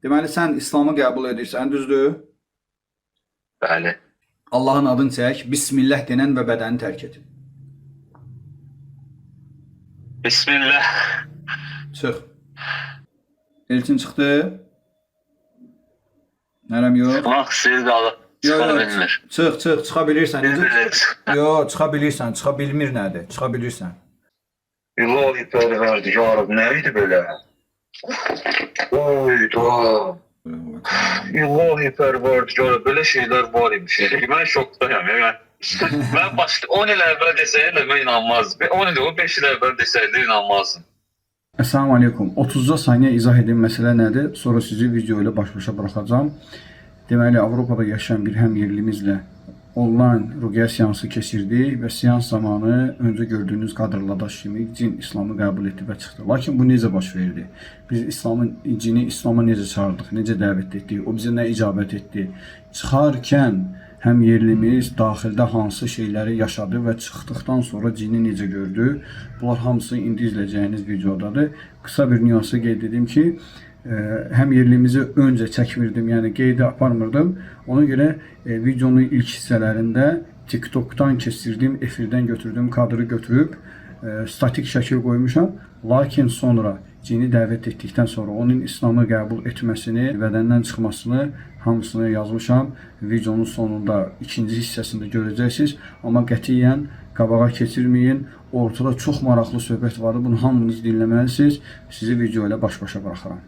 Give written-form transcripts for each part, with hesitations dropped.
Deməli, sən İslamı qəbul edirsən, düzdür? Bəli. Allahın adını çək, Bismillah denən və bədəni tərk et. Bismillah. Çıx. Elçin çıxdı. Nərəm yox. Çıxmaq istəyir qalıb. Çıxa bilmir. Çıx, çıxa bilirsən. Bilmir. Çıxa bilirsən, çıxa bilmir nədir? Çıxa bilirsən. İlahi Pərverdigarım, nə idi belə? Oy, dua. İlahi Pərverdigarım, belə şeylər var imiş. Mən şokdayım. Mən başta 10 il əvvəl desəydim, mən inanmazdım. 10 il, 5 il əvvəl desəydim, inanmazdım. Assalamu aleykum. 30 saniyə izah edin məsələ nədir? Sonra sizi video ilə baş-başa buraxacağam. Deməli, Avropada yaşayan bir həmyerlimizlə onlayn ruqiyyə seansı keçirdik və seans zamanı öncə gördüyünüz kadrladaş kimi cin İslamı qəbul etdi və çıxdı. Lakin bu necə baş verdi? Biz cini İslama necə çağırdıq, necə dəvət etdik, o bizə nə icabət etdi? Çıxarkən həmyerlimiz daxildə hansı şeyləri yaşadı və çıxdıqdan sonra cini necə gördü? Bunlar hamısı indi izləyəcəyiniz videodadır. Qısa bir nüansı qeyd edim ki, həmyerlimizi öncə çəkmirdim, yəni qeydə aparmırdım. Ona görə videonun ilk hissələrində TikTok'dan keçirdim, efirdən götürdüm, kadrı götürüb statik şəkil qoymuşam. Lakin sonra cini dəvət etdikdən sonra onun İslamı qəbul etməsini, bədəndən çıxmasını hamısını yazmışam. Videonun sonunda ikinci hissəsində görəcəksiniz. Amma qətiyyən qabağa keçirməyin. Ortada çox maraqlı söhbət vardı. Bunu hamınız dinləməlisiniz. Sizi video ilə baş-başa buraxıram.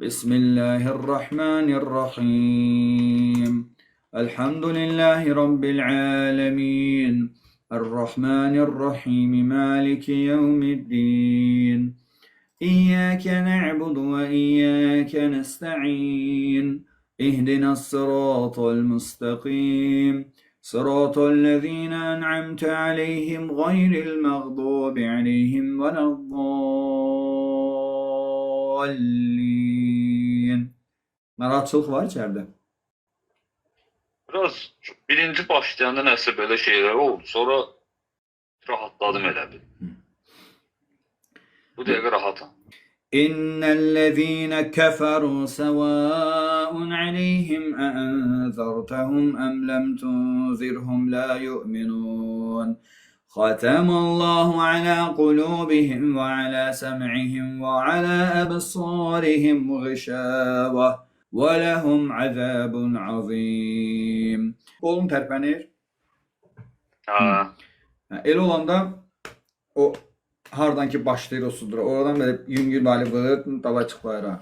Bismillahirrahmanirrahim. Elhamdülillahi Rabbil alemin. Errahmanirrahim. Maliki yevmiddin. İyyâke na'budu ve iyyâke nesta'in. İhdinas sıratal müstakim. Sıratal lezîne en'amte aleyhim gayril mağdubi aleyhim veleddallin. Narahatçılıq var içərdə. Biraz birinci başlayanda nəsə belə şeylər oldu. Sonra rahatladım elə bil. Bu dəqiqə rahatam. İnnellezîne keferû sevâun aleyhim enzertehum em lem tunzirhum la yu'minûn. Khatamallahu ala kulubihim ve ala sem'ihim ve ala absarihim gışâveh ve lehum azabun azîm. Qolun tərpənir. El olanda o hardan ki başlayır o sudur. Oradan böyle yüngül bali vırırt, dava çık bayrağa.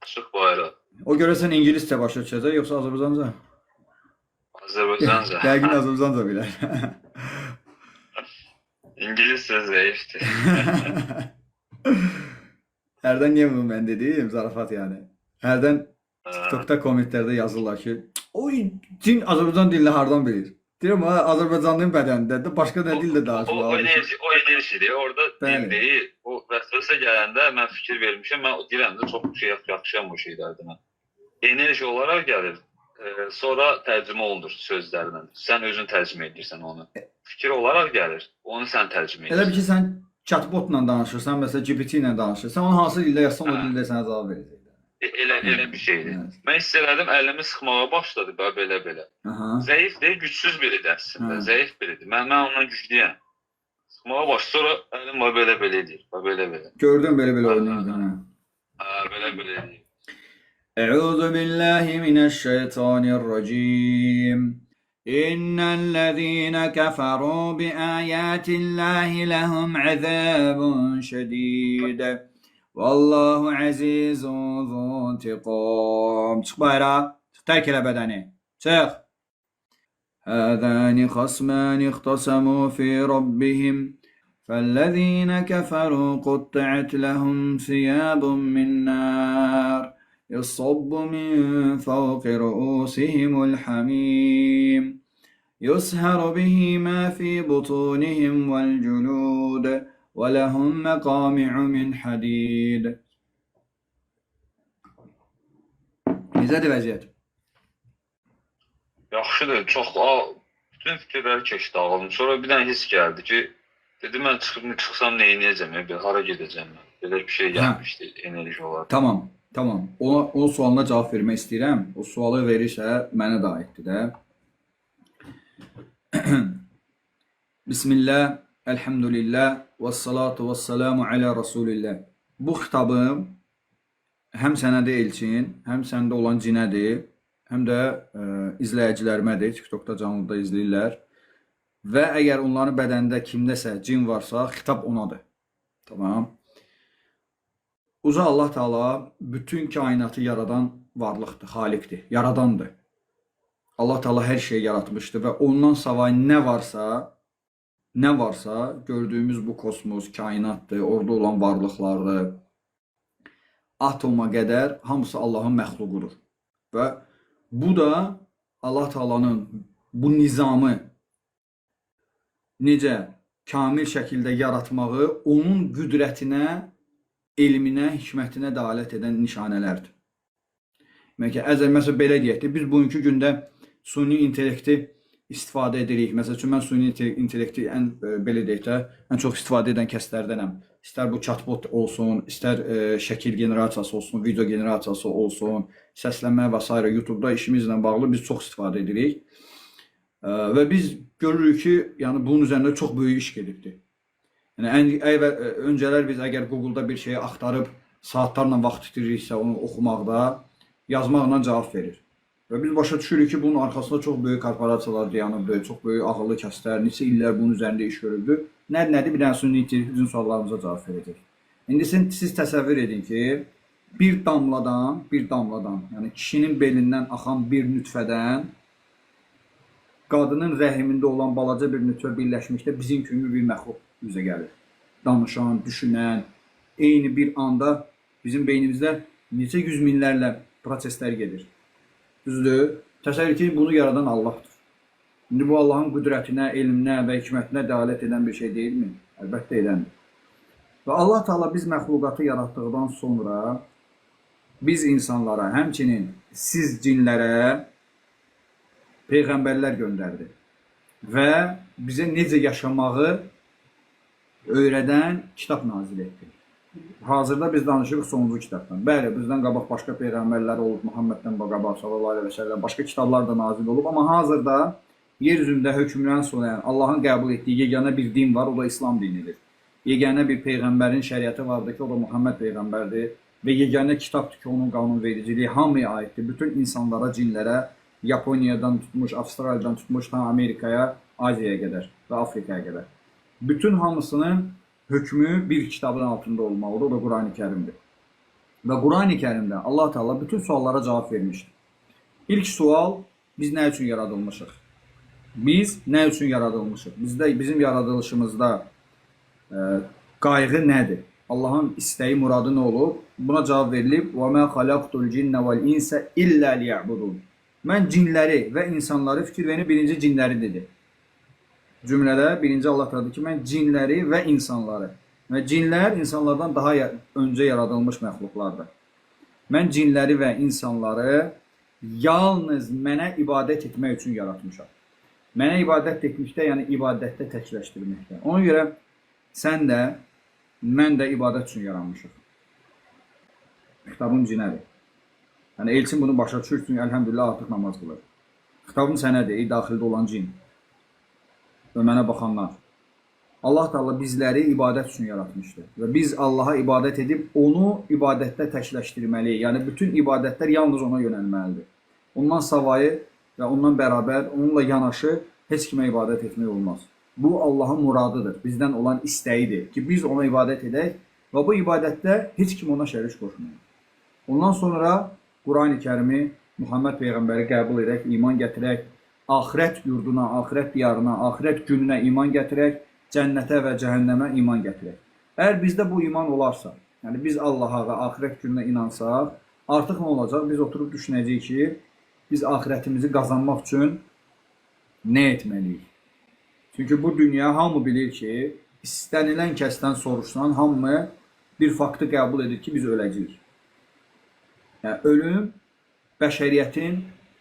Çıx bayrağa. O görəsən İngiliscə başa düşəcək, yoxsa Azərbaycanca? Azərbaycanca. Yəqin Azərbaycanca bilər. İngiliscə zəifdir. Hərdən niyə bunu mən dedim? Zarafat yəni. Hərdən TikTok'da kommentlərdə yazırlar ki, oy, cin Azərbaycan dilini hardan bilir? Deyirəm, Azərbaycanlının bədənində, başqa nə dildə danışılır? O enerjidir, orada dil deyil. O vəsvəsə gələndə mən fikir vermişəm, mən deyirəm də çox yaxşıyam o şeylərdə mən. Enerji olaraq gəlir, sonra tərcümə olunur sözlərlə. Sən özün tərcümə edirsən onu. Fikir olaraq gəlir, onu sən tərcümə edirsən. Elə bir ki, sən chatbotla danışırsan, məsələn GPT ilə danışırsan, onu hansı dildə yazsan, o dildə sənə cavab verəcək. Elə bir şeydir. Mən hiss elədim, əlimi sıxmağa başladı belə. Zəif deyil, gücsüz biridir əslində. Zəif biridir. Mən ondan güclüyəm. Sıxmağa başladı, sonra əlim belə edir. Belə. Gördün belə oynayırdın. Belə edir. Əûzu billahi mineşşeytanirracim. İnnellezîne keferû bi âyâtillâhi lehum azâbun şedîd. Vallahu azizun zuntiqam. Çıx bayrağa. Çıx, tərk elə bədəni. Çıx. Hâzâni xasmâni ixtasamû fî rabbihim. Fellezîne keferû qutti'at lehum thiyâbun min nâr. Yusabbu min fawqi ru'ûsihimul hamîm. Yusharu bihi mâ fî butûnihim vel culûd. وَلَهُمْ مَقَامِعُ مِنْ حَدِيدٍ. Necədir vəziyyət? Yaxşıdır, çox. Bütün fikirlər keçdi ağlım. Sonra bir dənə hiss gəldi ki, dedim mən çıxsam nə edəcəm, hara gedəcəm mən. Belə bir şey gəlmişdi enerji olarak. Tamam, tamam. O sualına cavab vermək istəyirəm. O sualı verirsə mənə də aiddir də. Bismillah, elhamdülillah, və salatu və salamu alə Rasulillah. Bu xitabım həm sənədir Elçin, həm səndə olan cinədir, həm də izləyicilərimədir. TikTokda canlıda izləyirlər. Və əgər onların bədənində kimdəsə cin varsa, xitab onadır. Tamam. Uca Allah Teala bütün kainatı yaradan varlıqdır, xaliqdir, yaradandır. Allah Teala hər şeyi yaratmışdır və ondan savayı nə varsa gördüyümüz bu kosmos, kainatdır, orada olan varlıqlardır, atoma qədər hamısı Allahın məxluqudur. Və bu da Allah Teala'nın bu nizamı necə kamil şəkildə yaratmağı onun qüdrətinə, elminə, hikmətinə dəlalət edən nişanələrdir. Məsələn, belə deyək də, biz bugünkü gündə suni intellekti istifadə edirik. Məsəl üçün, mən suni intellekti belə deyək də, ən çox istifadə edən kəslərdənəm. İstər bu chatbot olsun, istər şəkil generasiyası olsun, video generasiyası olsun, səslənmə və s. YouTube-da işimizlə bağlı biz çox istifadə edirik. Və biz görürük ki, yəni bunun üzərində çox böyük iş gedibdir. Yəni, öncələr biz əgər Google-da bir şeyi axtarıb saatlarla vaxt itiriksə onu oxumaqda, yazmaqla cavab verir. Və biz başa düşürük ki, bunun arxasında çox böyük korporasiyalar dayanıbdır, çox böyük ağıllı kəslər, neçə illər bunun üzərində iş görüldür. Nədir, bir dənə suni intellekt bizim suallarımıza cavab verəcək. İndi siz təsəvvür edin ki, bir damladan, yəni kişinin belindən axan bir nütfədən qadının rəhimində olan balaca bir nütfə birləşmişdə bizim kimi bir məxluq üzə gəlir. Danışan, düşünən, eyni bir anda bizim beynimizdə neçə yüz minlərlə proseslər gedir. Düzdür? Təsəvvür ki, bunu yaradan Allahdır. İndi bu Allahın qüdrətinə, elminə və hikmətinə dəlalət edən bir şey deyilmi? Əlbəttə edəndir. Və Allah Teala biz məxluqatı yaratdıqdan sonra biz insanlara, həmçinin siz cinlərə peyğəmbərlər göndərdi və bizə necə yaşamağı öyrədən kitab nazil etdi. Hazırda biz danışırıq sonuncu kitabdan. Bəli, bizdən qabaq başqa peyğəmbərlər olub, Muhammeddən qabaq sallallahu əleyhi və səlləm, başqa kitablar da nazil olub, amma hazırda yer üzündə hökmran solayan, Allahın qəbul etdiyi yeganə bir din var, o da İslam dinidir. Yeganə bir peyğəmbərin şəriəti vardır ki, o da Muhammed peyğəmbərdir və yeganə kitabdır ki, onun qanunvericiliyi hamıya aiddir. Bütün insanlara, cinlərə, Yaponiyadan tutmuş, Avstraliyadan tutmuş, tam Amerikaya, Aziyaya qədər və Afrikaya qədər. Bütün hamısının hökmü bir kitabın altında olmalıdır, o da Qurani Kərimdir. Və Qurani Kərimdə Allah Teala bütün suallara cavab vermişdir. İlk sual, biz nə üçün yaradılmışıq? Biz nə üçün yaradılmışıq? Bizim yaradılışımızda qayğı nədir? Allahın istəyi, muradı nə olub? Buna cavab verilib, وَمَا خَلَقْتُ الْجِنَّ وَالْاِنْسَ إِلَّا لِيَعْبُدُونَ. Mən cinləri və insanları, fikir verin, birinci cinləri dedi. Cümlədə birinci Allah tadı ki, mən cinləri və insanları. Və cinlər insanlardan daha öncə yaradılmış məxluqlardır. Mən cinləri və insanları yalnız mənə ibadət etmək üçün yaratmışam. Mənə ibadət etməkdə, yəni ibadətdə təkləşdirməkdə. Ona görə sən də, mən də ibadət üçün yaranmışıq. Xitabın cinədir. Yəni Elçin bunu başa düşür üçün əlhəmdülillah artıq namaz qılır. Xitabın sənədir, ey daxildə olan cin və mənə baxanlar. Allah Teala bizləri ibadət üçün yaratmışdır və biz Allaha ibadət edib onu ibadətdə təkləşdirməliyik. Yəni bütün ibadətlər yalnız ona yönəlməlidir. Ondan savayı və ondan bərabər, onunla yanaşı heç kimə ibadət etmək olmaz. Bu Allahın muradıdır, bizdən olan istəyidir ki, biz ona ibadət edək və bu ibadətdə heç kim ona şərik qoşmayın. Ondan sonra Qurani Kərimi, Muhammed Peyğəmbəri qəbul edək, iman gətirək, axirət yurduna, axirət diyarına, axirət gününə iman gətirək, cənnətə və cəhənnəmə iman gətirək. Əgər bizdə bu iman olarsa, yəni biz Allaha və axirət gününə inansaq, artıq nə olacaq? Biz oturub düşünəcəyik ki, biz axirətimizi qazanmaq üçün nə etməliyik? Çünki bu dünya hamı bilir ki, istənilən kəsdən soruşsan, hamı bir faktı qəbul edir ki, biz öləcəyik. Yəni, ölüm bəşəriyyətin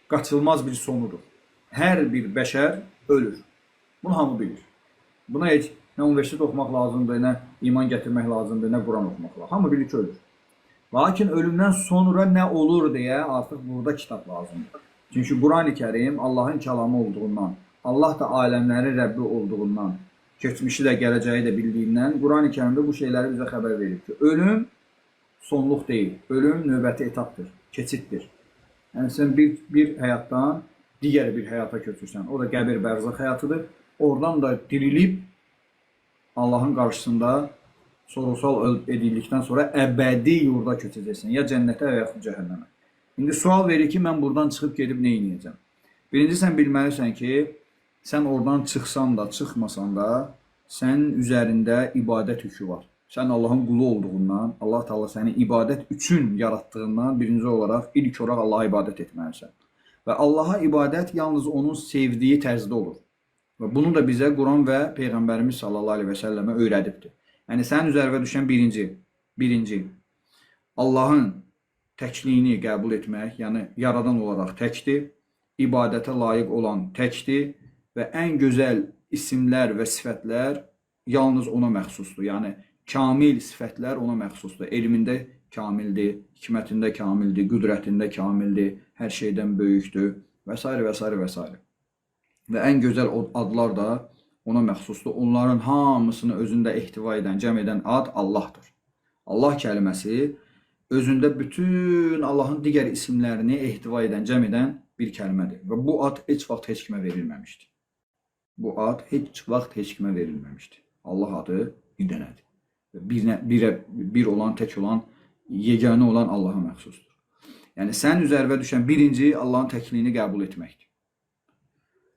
qaçılmaz bir sonudur. Hər bir bəşər ölür. Bunu hamı bilir. Buna heç Nə universitet oxumaq lazımdır, nə iman gətirmək lazımdır, nə Quran oxumaq lazımdır. Hamı bilir ki, ölür. Lakin ölümdən sonra nə olur deyə artıq burada kitab lazımdır. Çünki Quran-ı Kərim Allahın kəlamı olduğundan, Allah da aləmlərin Rəbbi olduğundan, keçmişi də gələcəyi də bildiyindən Quran-ı Kərimdə bu şeyləri bizə xəbər verir ki, ölüm sonluq deyil, ölüm növbəti etapdır, keçiddir. Yəni sən bir həyatdan digər bir həyata köçürsən. O da qəbir bərzəx həyatıdır. Oradan da dirilib Allahın qarşısında sorğu-sual edildikdən sonra əbədi yurda köçəcəksən. Ya cənnətə və yaxud cəhənnəmə. İndi sual verir ki, mən buradan çıxıb gedib nə edəcəm? Birinci sən bilməlisən ki, sən oradan çıxsan da, çıxmasan da, sənin üzərində ibadət yükü var. Sən Allahın qulu olduğundan, Allah Teala səni ibadət üçün yaratdığından birinci olaraq, ilk olaraq Allaha ibadət etməlisən. Və Allaha ibadət yalnız onun sevdiyi tərzdə olur. Və bunu da bizə Quran və Peyğəmbərimiz sallallahu aleyhi və səlləmə öyrədibdir. Yəni sənin üzərində düşən birinci Allahın təkliyini qəbul etmək, yəni yaradan olaraq təkdir, ibadətə layiq olan təkdir və ən gözəl isimlər və sifətlər yalnız ona məxsusdur. Yəni kamil sifətlər ona məxsusdur. Elmində kamildir, hikmətində kamildir, qüdrətində kamildir, hər şeydən böyükdür və s. və s. və s. Və ən gözəl adlar da ona məxsusdur. Onların hamısını özündə ehtiva edən, cəm edən ad Allahdır. Allah kəlməsi özündə bütün Allahın digər isimlərini ehtiva edən, cəm edən bir kəlmədir. Və bu ad heç vaxt heç kimə verilməmişdir. Bu ad heç vaxt heç kimə verilməmişdir. Allah adı bir dənədir. Bir olan, tək olan, yeganə olan Allaha məxsusdur. Yəni sən üzərində düşən birinci Allahın təkliyini qəbul etməkdir.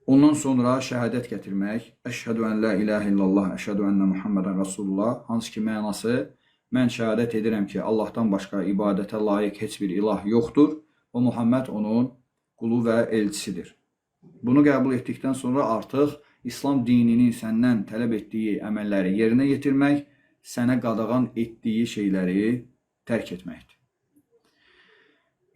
Ondan sonra şəhadət gətirmək, əşhədü ən la ilahə illallah, əşhədü ənə Muhammedən Rasulullah, hansı ki mənası, mən şəhadət edirəm ki, Allahdan başqa ibadətə layiq heç bir ilah yoxdur, o Muhammed onun qulu və elçisidir. Bunu qəbul etdikdən sonra artıq İslam dininin səndən tələb etdiyi əməlləri yerinə yetirmək, sənə qadağan etdiyi şeyləri tərk etməkdir.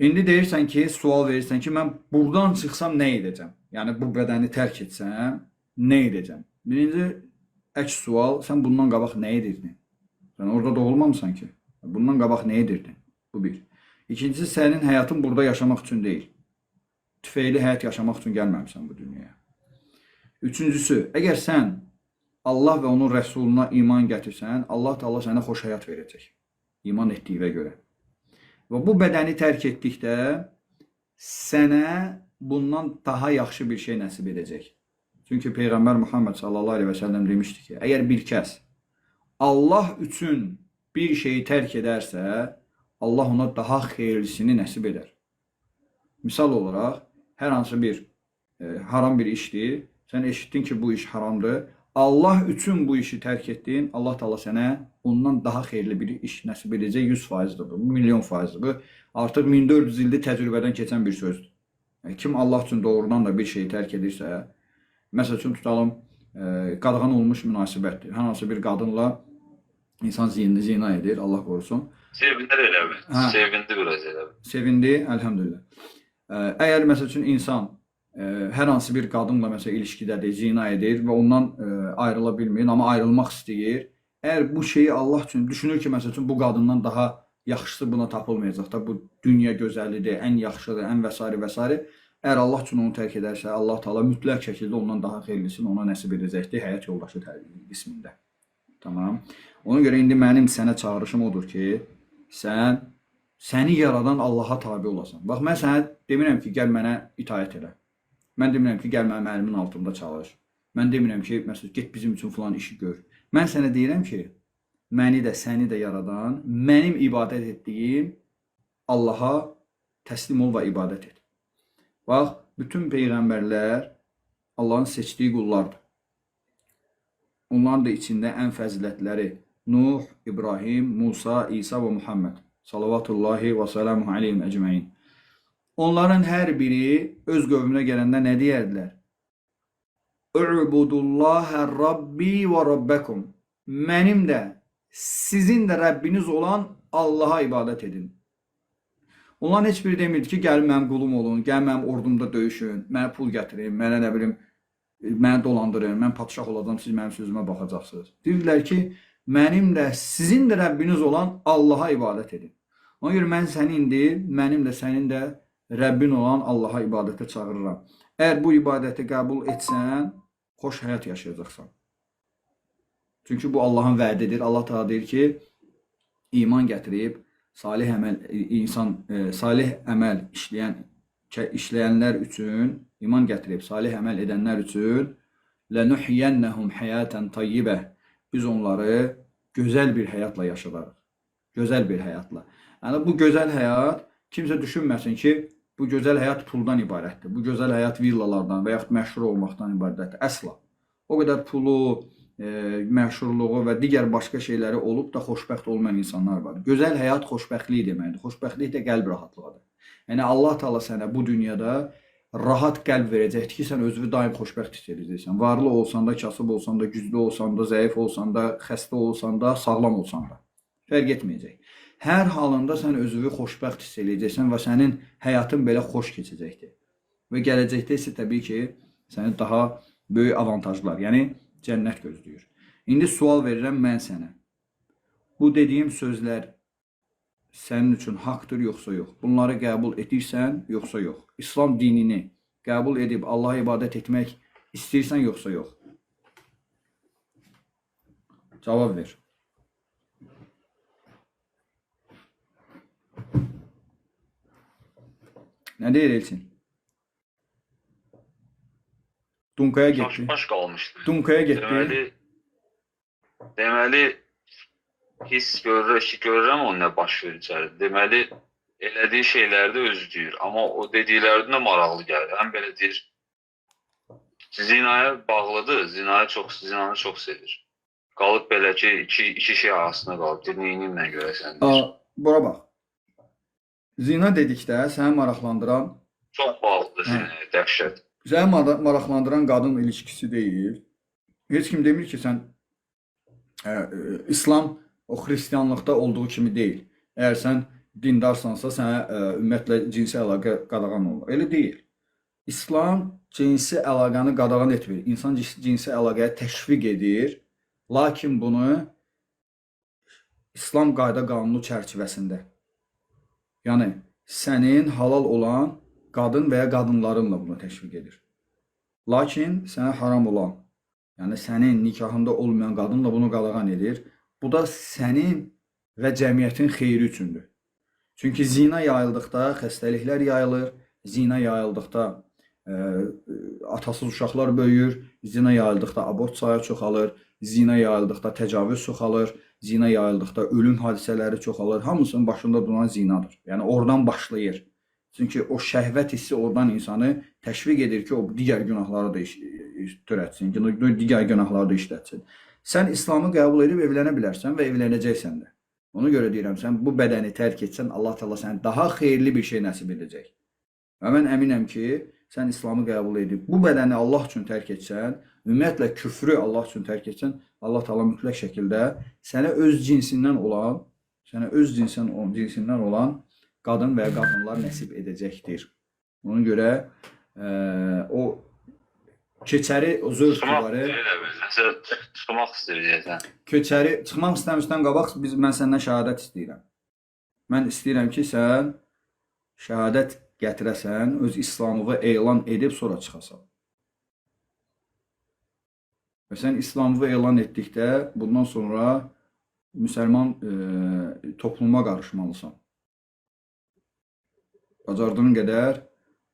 İndi deyirsən ki, sual verirsən ki, mən buradan çıxsam nə edəcəm? Yəni, bu bədəni tərk etsəm, nə edəcəm? Birinci, əks sual, sən bundan qabaq nə edirdin? Sən orada doğulmamısan ki, bundan qabaq nə edirdin? Bu bir. İkincisi, sənin həyatın burada yaşamaq üçün deyil. Tüfeyli həyat yaşamaq üçün gəlməmsən bu dünyaya. Üçüncüsü, əgər sən Allah və onun rəsuluna iman gətirsən, Allah Teala sənə xoş həyat verəcək. İman etdiyinə görə. Və bu bədəni tərk etdikdə sənə bundan daha yaxşı bir şey nəsib edəcək. Çünki Peyğəmbər Muhammed sallallahu aleyhi və səlləm demişdi ki, əgər bir kəs Allah üçün bir şeyi tərk edərsə, Allah ona daha xeyirlisini nəsib edər. Misal olaraq, hər hansı bir haram bir işdir, sən eşitdin ki, bu iş haramdır, Allah üçün bu işi tərk etdin, Allah Teala sənə ondan daha xeyirli bir iş nəsib edəcək, 100%'dir bu, milyon faizdir bu. Artıq 1400 ildir təcrübədən keçən bir sözdür. Kim Allah üçün doğrudan da bir şeyi tərk edirsə, məsəl üçün tutalım, qadağan olmuş münasibətdir. Hər hansı bir qadınla insan zina edir, Allah qorusun. Sevindi elə mi? Sevindi biraz elə mi? Sevindi, əlhəmdülillah. Əgər məsəl üçün insan hər hansı bir qadınla məsəl ilişkidədir, zina edir və ondan ayrıla bilmir, amma ayrılmaq istəyir. Əgər bu şeyi Allah üçün düşünür ki, məsəl üçün bu qadından daha yaxşısı buna tapılmayacaq da, bu dünya gözəllidir, ən yaxşıdır, ən və s. və s. Əgər Allah üçün onu tərk edərsə, Allah Teala mütləq şəkildə ondan daha xeyirlisini ona nəsib edəcəkdir həyat yoldaşı qismində. Tamam. Ona görə indi mənim sənə çağırışım odur ki, səni yaradan Allaha tabi olasan. Bax, mən sənə demirəm ki, gəl mənə itaət elə. Mən demirəm ki, gəl mənim əlimin altında çalış. Mən demirəm ki, məsələn, get bizim üçün falan işi gör. Mən sənə deyirəm ki, məni də, səni də yaradan, mənim ibadət etdiyim Allaha təslim ol və ibadət et. Bax, bütün peyğəmbərlər Allahın seçdiyi qullardır. Onların da içində ən fəzilətləri Nuh, İbrahim, Musa, İsa və Muhammed. Salavatullahi və salamuhu aleyhim əcməin. Onların hər biri öz qövmünə gələndə nə deyərdilər? U'budullaha rabbi və rabbəkum. Mənim də, sizin də Rəbbiniz olan Allaha ibadət edin. Onların heç biri demirdi ki, gəlin mənim qulum olun, gəlin mənim ordumda döyüşün, mənə pul gətirin, mənə nə bilim, məni dolandırın, mən padşah olacağam, siz mənim sözümə baxacaqsınız. Deyirlər ki, mənim də, sizin də Rəbbiniz olan Allaha ibadət edin. Ona görə mən səni indi, mənim də, sənin də Rəbbin olan Allaha ibadətə çağırıram. Əgər bu ibadəti qəbul etsən, xoş həyat yaşayacaqsan. Çünki bu Allahın vədidir. Allah Teala deyir ki, iman gətirib, salih əməl işləyənlər üçün, iman gətirib, salih əməl edənlər üçün لَنُحْيَنَّهُمْ حَيَاتًا طَيِّبَةً biz onları gözəl bir həyatla yaşadarıq. Gözəl bir həyatla. Yəni bu gözəl həyat, kimsə düşünməsin ki, bu gözəl həyat puldan ibarətdir. Bu gözəl həyat villalardan və yaxud məşhur olmaqdan ibarətdir. Əsla. O qədər pulu, məşhurluğu və digər başqa şeyləri olub da xoşbəxt olmayan insanlar var. Gözəl həyat xoşbəxtlik deməkdir. Xoşbəxtlik də qəlb rahatlığıdır. Yəni Allah Teala sənə bu dünyada rahat qəlb verəcəkdir ki, sən özünü daim xoşbəxt hiss edəcəksən. Varlı olsan da, kasıb olsan da, güclü olsan da, zəif olsan da, xəstə olsan da, sağlam olsan da. Fərq etməyəcək. Hər halında sən özünü xoşbəxt hiss edəcəksən və sənin həyatın belə xoş keçəcəkdir. Və gələcəkdə isə təbii ki, səni daha böyük avantajlar, yəni cənnət gözləyir. İndi sual verirəm mən sənə. Bu dediyim sözlər sənin üçün haqdır, yoxsa yox? Bunları qəbul edirsən, yoxsa yox? İslam dinini qəbul edib Allaha ibadət etmək istəyirsən, yoxsa yox? Cavab ver. Nə deyir Elçin? Dunkaya getdi. Baş qalmışdı. Dunkaya getdi. Deməli görürəm o nə baş verir içəridə. Deməli, elədiyi şeylərdə özü deyir. Amma o dediklərində maraqlı gəlir. Həm belə deyir, zinaya bağlıdır, zinanı çox sevir. Qalıb belə ki, iki şey arasında qalıb. Dinliyinimlə görəsən. Bura bax. Zina dedikdə səni maraqlandıran... Çox bağlıdır zinaya, dəhşət. Səni maraqlandıran qadın ilişkisi deyil. Heç kim demir ki, sən İslam o xristianlıqda olduğu kimi deyil. Əgər sən dindarsansa, sənə ümumiyyətlə cinsi əlaqə qadağan olur. Elə deyil. İslam cinsi əlaqəni qadağan etmir. İnsan cinsi əlaqəyə təşviq edir. Lakin bunu İslam qayda qanunu çərçivəsində. Yəni, sənin halal olan qadın və ya qadınlarınla bunu təşviq edir. Lakin sənə haram olan, yəni sənin nikahında olmayan qadınla bunu qadağan edir. Bu da sənin və cəmiyyətin xeyri üçündür. Çünki zina yayıldıqda xəstəliklər yayılır, zina yayıldıqda atasız uşaqlar böyüyür, zina yayıldıqda abort sayı çoxalır, zina yayıldıqda təcavüz çoxalır, zina yayıldıqda ölüm hadisələri çoxalır. Hamısının başında duran zinadır. Yəni oradan başlayır. Çünki o şəhvət hissi oradan insanı təşviq edir ki, o digər günahları da törətsin, digər günahları da işlətsin. Sən İslamı qəbul edib evlənə bilərsən və evlənəcəksən də. Ona görə deyirəm, sən bu bədəni tərk etsən, Allah Teala sənə daha xeyirli bir şey nəsib edəcək. Və mən əminəm ki, sən İslamı qəbul edib bu bədəni Allah üçün tərk etsən, ümumiyyətlə küfrü Allah üçün tərk etsən, Allah Teala mütləq şəkildə sənə öz cinsindən olan qadın və ya qadınlar nəsib edəcəkdir. Ona görə o keçəri, o zövqləri... Çıxmaq istəyirsən. Keçəri, çıxmaq istəmişdən qabaq mən səndən şəhadət istəyirəm. Mən istəyirəm ki, sən şəhadət gətirəsən, öz İslamını elan edib sonra çıxasan. Və sən İslamını elan etdikdə, bundan sonra müsəlman topluma qarışmalısan. Bacardığın qədər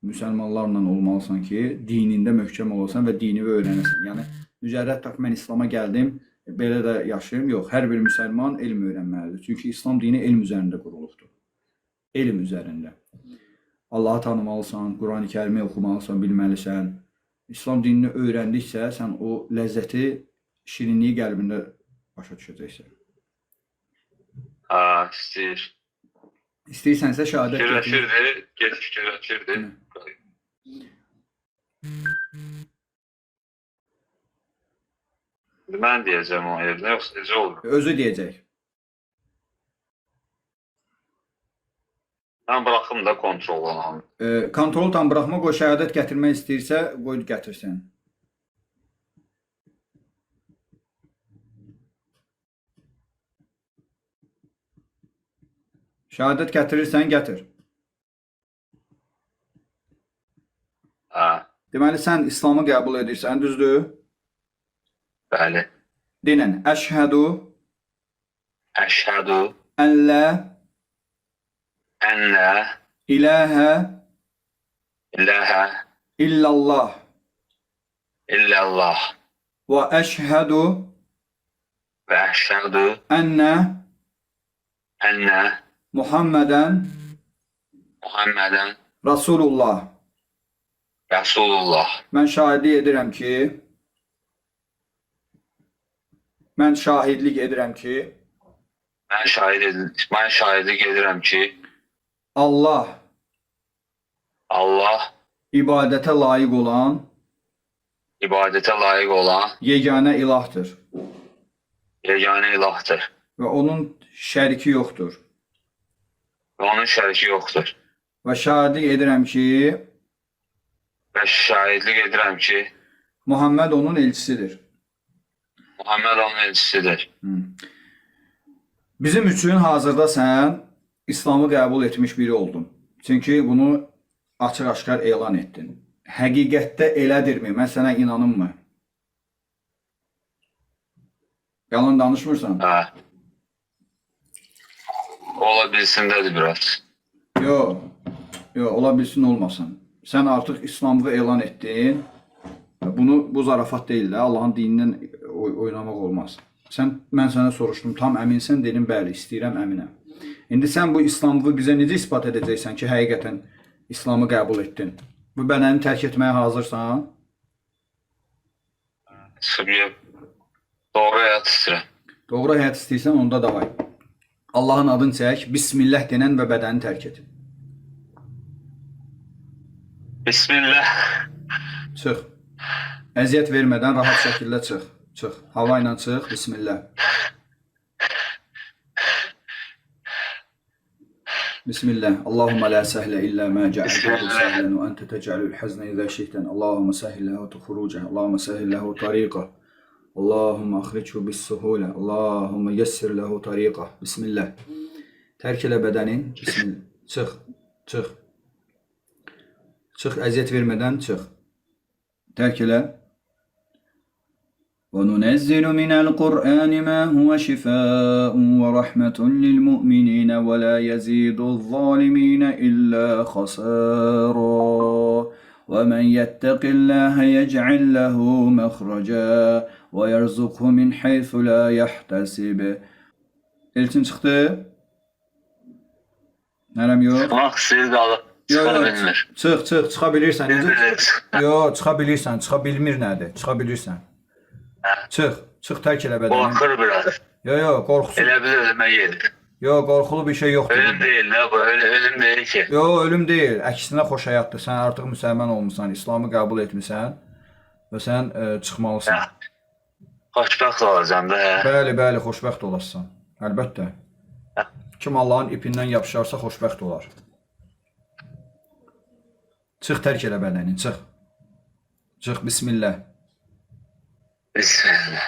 müsəlmanlarla olmalısan ki, dinində möhkəm olasan və dini öyrənəsən. Yəni, mücərrəd tak, mən İslama gəldim, belə də yaşayım. Yox, hər bir müsəlman elm öyrənməlidir. Çünki İslam dini elm üzərində qurulubdur. Elm üzərində. Allahı tanımalısan, Quran-ı Kərimi oxumalısan, bilməlisən. İslam dinini öyrəndiksə, sən o ləzzəti, şirinliyi qəlbində başa düşəcəksən. İstəyir. İstəyirsənsə şəhadət Fikirləşirdi. Mən deyəcəm o yerinə, yoxsa necə olur? Özü deyəcək. Mən bıraxım da kontrol olanı. Kontrol tam bıraxma, qoy şəhadət gətirmək istəyirsə, qoy gətirsin. Şəhadət gətirirsən, gətir. Hə, Deməli, sən İslamı qəbul edirsən, düzdür? bəli. Dinən, əşhədu Əşhədu ən lə ənlə iləhə iləhə illallah illallah və əşhədu və əşhədu ənnə ənlə Muhammədən Muhammədən Rasulullah. Rəsulullah. Mən şahidlik edirəm ki, mən şahidlik edirəm ki, Mən şahidlik edirəm ki, Allah Allah ibadətə layiq olan ibadətə layiq olan yeganə ilahdır yeganə ilahdır və onun şəriki yoxdur. və onun şəriki yoxdur. Və şahidlik edirəm ki, Və şahidlik edirəm ki, Muhammed onun elçisidir. Muhammed onun elçisidir. Bizim üçün hazırda sən İslamı qəbul etmiş biri oldun. Çünki bunu açıq-aşkar elan etdin. Həqiqətdə elədirmi? Mən sənə inanım mı? Yalan danışmırsan? Hə. Ola bilsindədir biraz. Yox. Yox, ola bilsin olmasın. Sən artıq İslamı elan etdin. Bunu bu zarafat deyil də. Allahın dinindən oynamaq olmaz. Mən sənə soruşdum, tam əminsən? Dedim, bəli, istəyirəm, əminəm. İndi sən bu İslamı bizə necə ispat edəcəksən ki, həqiqətən İslamı qəbul etdin? Bu bədəni tərk etməyə hazırsan? Sıbıya doğru həyat istəyirəm. Doğru həyat istəyirsən, onda da var. Allahın adını çək, Bismillah denən və bədəni tərk et. Bismillah. Çıx. Əziyyət vermədən rahat şəkildə çıx. Çıx. Hava ilə çıx. Bismillah. Bismillah. Allahumma la sahla illa ma ja'altahu sahlan wa anta taj'alul hazna idha shi'tan. Allahumma sahhil lahu khurujahu. Allahumma sahhil lahu tariqahu. Allahumma akhrijhu bis-suhula. Allahumma yassir lahu tariqahu. Bismillah. Tərk elə bədənin. Bismillah. Çıx. Çıx. Çıx, əziyyət vermədən çıx. Tərk elə. وَنُنَزِّلُ مِنَ الْقُرْآنِ مَا هُوَ شِفَاءٌ وَرَحْمَةٌ لِلْمُؤْمِنِينَ وَلَا يَزِيدُ الظَّالِمِينَ إِلَّا خَسَارًا وَمَنْ يَتَّقِ اللَّهَ يَجْعَلْ لَهُ مَخْرَجًا وَيَرْزُقْهُ مِنْ حَيْثُ لَا يَحْتَسِبُ. Elçin çıxdı. Nərəm yox? Çıxmaq istəyir qalıb. Çıxa bilmir. Çıx, çıxa bilirsən. Yox, çıxa bilirsən, çıxa bilmir nədir? Çıxa bilirsən. Çıx, tərk elə bədəni. Qorxur biraz. Yox, qorxusu. Elə bir ölümə gedir. Yox, qorxulu bir şey yoxdur. Ölüm deyil, nə bu? Ölüm deyil ki. Yox, ölüm deyil. Əksinə xoş həyatdır. Sən artıq müsəlman olmusan, İslamı qəbul etmisən və sən çıxmalısan. Xoşbəxt olacam da. Bəli, xoşbəxt olasan. Əlbəttə. Kim Allahın ipindən yapışarsa xoşbəxt olar. Çıx, tərk elə bədəni, çıx. Çıx, bismillah. Bismillah.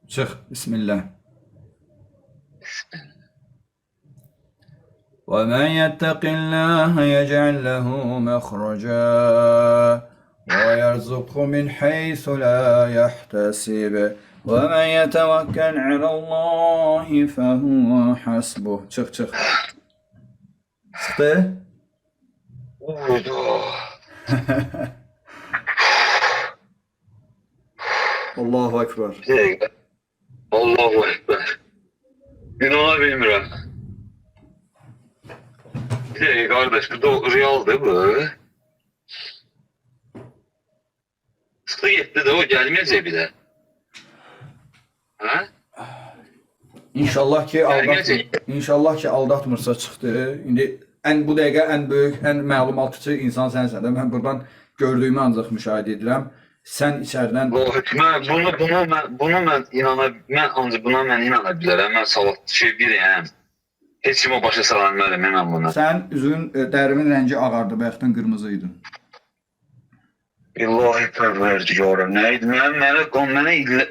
Çıx, bismillah. وَمَنْ يَتَّقِ اللَّهَ يَجْعَلْ لَهُ مَخْرَجًا وَيَرْزُقْهُ مِنْ حَيْثُ لَا يَحْتَسِبُ وَمَنْ يَتَوَكَّلْ عَلَى اللَّهِ فَهُوَ حَسْبُهُ. Çıx. Çıxdı? Uydu. Allahu Ekber. Bir dəqiqə. Allahu Ekber. İnana bilmirəm. Bir dəqiqə qardaş, bu realdır bu. Çıxdı getdi də, o gəlməyəcək bir də. Hə? İnşallah ki aldatmırsa çıxdı. İndi bu dəqiqə ən böyük, ən məlumatçı insan sənsən də. Mən buradan gördüyümü ancaq müşahidə edirəm. Sən içəridən... Buna mən inana bilərəm. Mən salatçı biriyəm. Heç kimə başa sala bilmərəm mən buna. Sən üzün, dərinin rəngi ağardı, bayaqdan qırmızı idin. İlahi pərverdigarım, nə idi?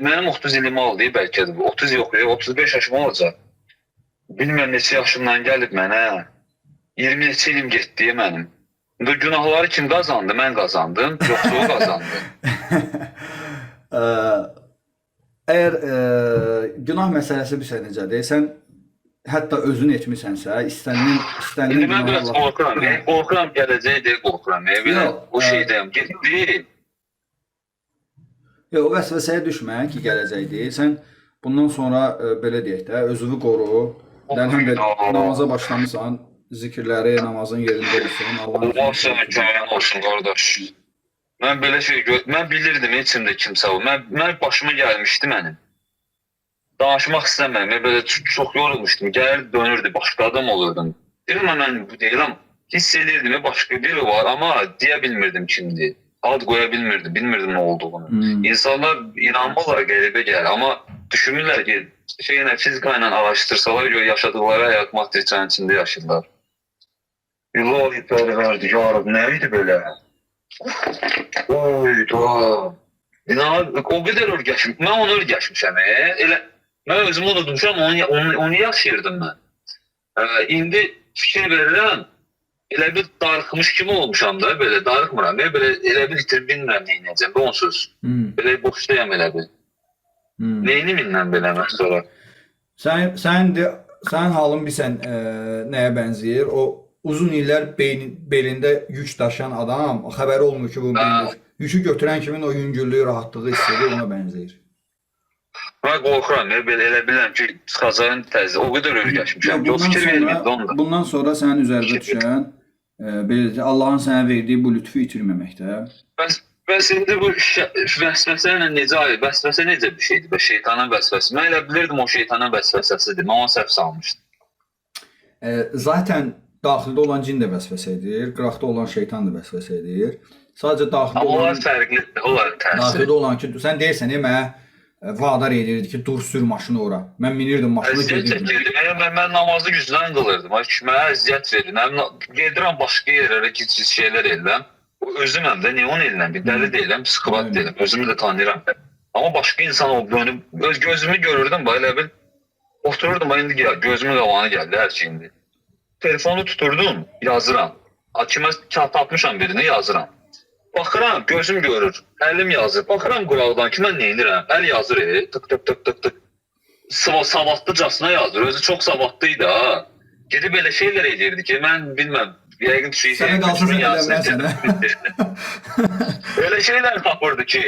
Mənim 30 ilim aldı, bəlkə də bu. 30 yox, 35 yaşım olacaq. bilmirəm neçə yaşımdan gəlib mənə. 20 neçə ilim getdi mənim. İndi günahları kim qazandı? Mən qazandım, yoxsa o qazandı? Əgər günah məsələsi bilsə necədir, sən hətta özün etmisənsə, istənilən İndi mən biraz qorxuram. Qorxuram gələcəkdir, qorxuram. O şeydəyim, getdi. Yox, o vəsvəsəyə düşmə ki, gələcəkdir. Sən bundan sonra belə deyək də, özünü qoru. Həm də namaza başlamısan, zikirləri, namazın yerində olsun. Allah sənə kömək olsun, qardaş. Mən belə şey mən bilirdim içimdə kimsə o. Mən başıma gəlmişdi mənim. Danışmaq istəmirəm. Belə çox yorulmuşdum. Gəlir dönürdü, başqa adam olurdum. Deyirəm mən bu deyirəm. Hiss edirdim başqa biri var, amma deyə bilmirdim kimdir. Ad qoya bilmirdim, bilmirdim nə olduğunu. İnsanlar inanmırlar, qəribə gəlir, amma düşünürlər ki, fizika ilə araşdırsalar, yaşadıkları həyat matrixinin içində yaşayırlar. İlahi pərverdigarım, nə idi belə? Oy, dua. O qədər örgəşmişəm. Mən onu örgəşmişəm. Mən özümü unutmuşam, onu yaşayırdım mən. İndi fikir verirəm, elə bir darıxmış kimi olmuşam da, belə darıxmıram. Elə bir itirib bilmirəm neynəyəcəm, bu onsuz. Belə boşdayam elə bir. Neyini bilməm belə mən sonra. Sənin halın bilsən nəyə bənzəyir? O uzun illər belində yük daşıyan adam, xəbəri olmur ki, bu yükü götürən kimin o yüngüllüyü, rahatlığı hissediyor, ona bənzəyir. Mən qorxuram, elə bilirəm ki, çıxacağın təzə, o qədər örgəşmişəm ki, o fikir vermirdi onda. Bundan sonra sənin üzərində düşən, Allahın sənə verdiyi bu lütfü itirməməkdə. Bəs indi bu vəsvəsə ilə necə ayır? Vəsvəsə necə bir şeydir? Şeytanın vəsvəsi. Mən elə bilirdim o şeytanın vəsvəsəsidir. Mən ona səhv salmışdım. Zaten daxildə olan cin də vəsvəsə edir, qıraqda olan şeytan da vəsvəsə edir. Sadəcə daxildə olan... Amma onlar fərqlidir, onlar tərsi. Daxildə olan ki, sən deyirsən, mənə vadar edirdi ki, dur sür maşını ora. Mən minirdim maşını gedirdim. Mən namazı gücdən qılırdım. Mənə əziyyət verirdim. Gedirəm başqa yerlərə ki, şeylər edirəm. Özüməm də, neon edirəm, bir dəli deyiləm, psixopat deyiləm. Özümü də tanıyıram. Amma başqa insan olduğunu, gözümü görürdüm, elə bil, otururdum, indi gözümün qavanı gəldi, hər şey indi. Telefonu tuturdum, yazıram. Kimə tapmışam birini, yazıram. Baxıram, gözüm görür, əlim yazır. Baxıram qulaqdan ki, mən neynirəm? Əl yazır, tık tık tık tık tık. Savadlıcasına yazır, özü çox savadlıydı ha. Gedib elə şeylər edirdi ki, mən bilməm, yəqin sənə qalsın sən eləməsən, Öyle şeylər tapırdı ki,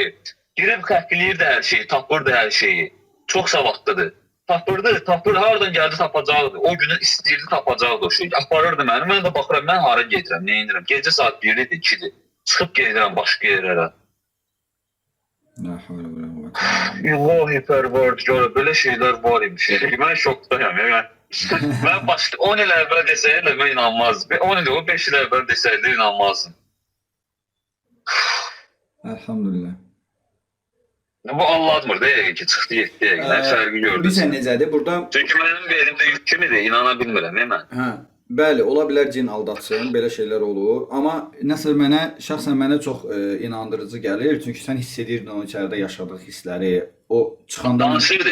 girib xəkləyirdi hər şeyi, tapırdı hər şeyi. Çox savadlıdır. Tapırdı, haradan gəldi tapacaqdı. O günü istəyirdi tapacaqdı o şeyi. Aparırdı məni, mən də baxıram, mən hara gedirəm, nə edirəm. Gecə saat 1-dir, 2-dir. Çıxıb gedirəm başqa yerlərə. İlahi pərverdigar, belə şeylər var imiş. Mən şokdayam. Mən 10 il əvvəl desəydi, mən inanmazdım. 10 il, 5 il əvvəl desəydi, inanmazdım. Elhamdülillah. Bu Allah'dmır da ki, çıxdı 7 dəqiqə, fərqi gördüm. Bilsən necədir? Burada... Çünki mənim belimdə yük kimidir, inana bilmirəm, mən. Bəli, ola bilər cin aldatsın, belə şeylər olur. Amma nəsə şəxsən mənə çox inandırıcı gəlir. Çünki sən hiss edirdin o içəridə yaşadıq hissləri. O çıxanda... Danışırdı,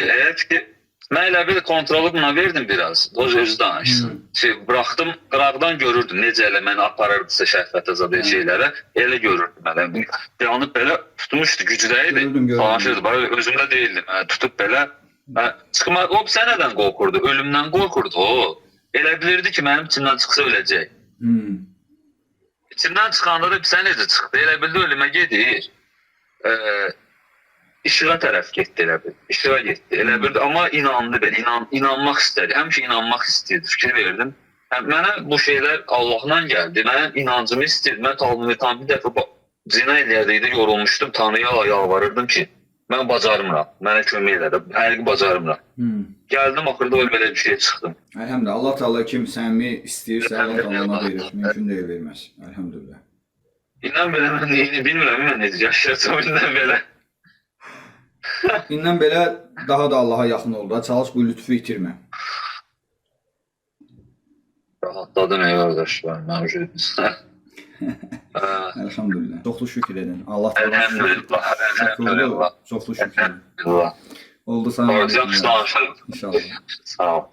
mən elə bir kontrolu buna verdim biraz. O özü danışsın. Bıraxdım, qıraqdan görürdüm necə elə məni aparırdısa şəhvət azadı şeylərə. Elə görürdüm mən. Yanıb belə tutmuşdu, gücdəydi. Danışırdı, özümdə deyildim. Tutub belə. O sənədən qorxurdu, ölümdən qorxurdu o. Elə bilirdi ki, mənim içimdən çıxsa öləcək. İçimdən çıxanda da sən necə çıxdı? Elə bildi ölümə gedir. İşığa tərəf getdi elə bir. İşığa getdi. Elə bir amma inandı belə. İnanmaq istədi. Həmişə inanmaq istəyirdi. Fikir verdim. Mənə bu şeylər Allahdan gəldi. Mənim inancımı istəyirdi. Mən tam bir dəfə zina eləyərdikdə yorulmuşdum. Tanrıya yalvarırdım ki, mən bacarmıram. Mənə kömək elədi. Həqiqi bacarmıram. Gəldim axırda belə bir şey çıxdım. Əlhəmdülillah. Allah Teala kim səmimi istəyirsə Allah Teala verir. Mümkün deyil verməz. Əlhəmdülillah. İnan belə mən neyini bilmirəm. Mən necə yaşayacağım indən belə. İndən belə daha da Allaha yaxın ol da, çalış bu lütfü itirmə. Rahatladım ey qardaşlar, mövcud. Elhamdülillah. Çoxlu şükür edin. Allah Teala Elhamdülillah. Çoxlu şükür edin. Oldu sana. Olacaq, sağ ol. İnşallah. Sağ ol.